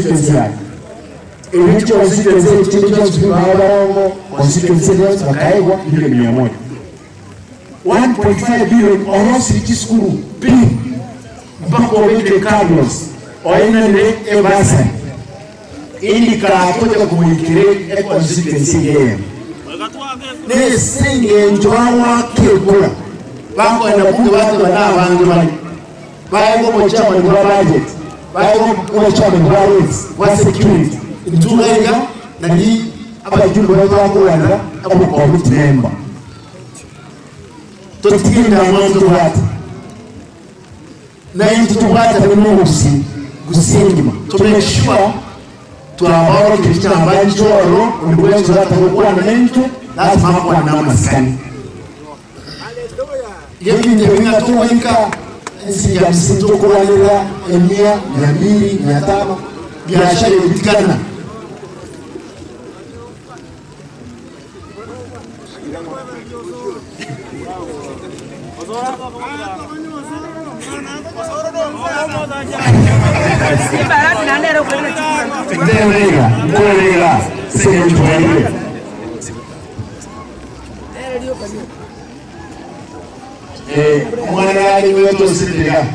constituency yake. Ilicho constituency ilicho Mabarongo constituency leo tunakaigwa milioni 100. 1.5 billion orosi chiskuru B mpaka weke Carlos oina ne ebasa indika kuja kumwikire constituency yeye ne singe njwawa kekula bako na bunge watu wana bangi bali bayo ko chairman wa budget bayo ko chairman wa rates wa security ntulenga na ni abajumbe wako wanda abo committee member tutigenda abantu bati na into tubata n'umusi gusingima to make sure tuabaro kichana banjoro uliwenzo hata kwa na mento lazima hapo na maskani yebi ndio tu winka nsi ya msinto kwa lera 100 200 500 biashara ilikana mwana wetu Sidika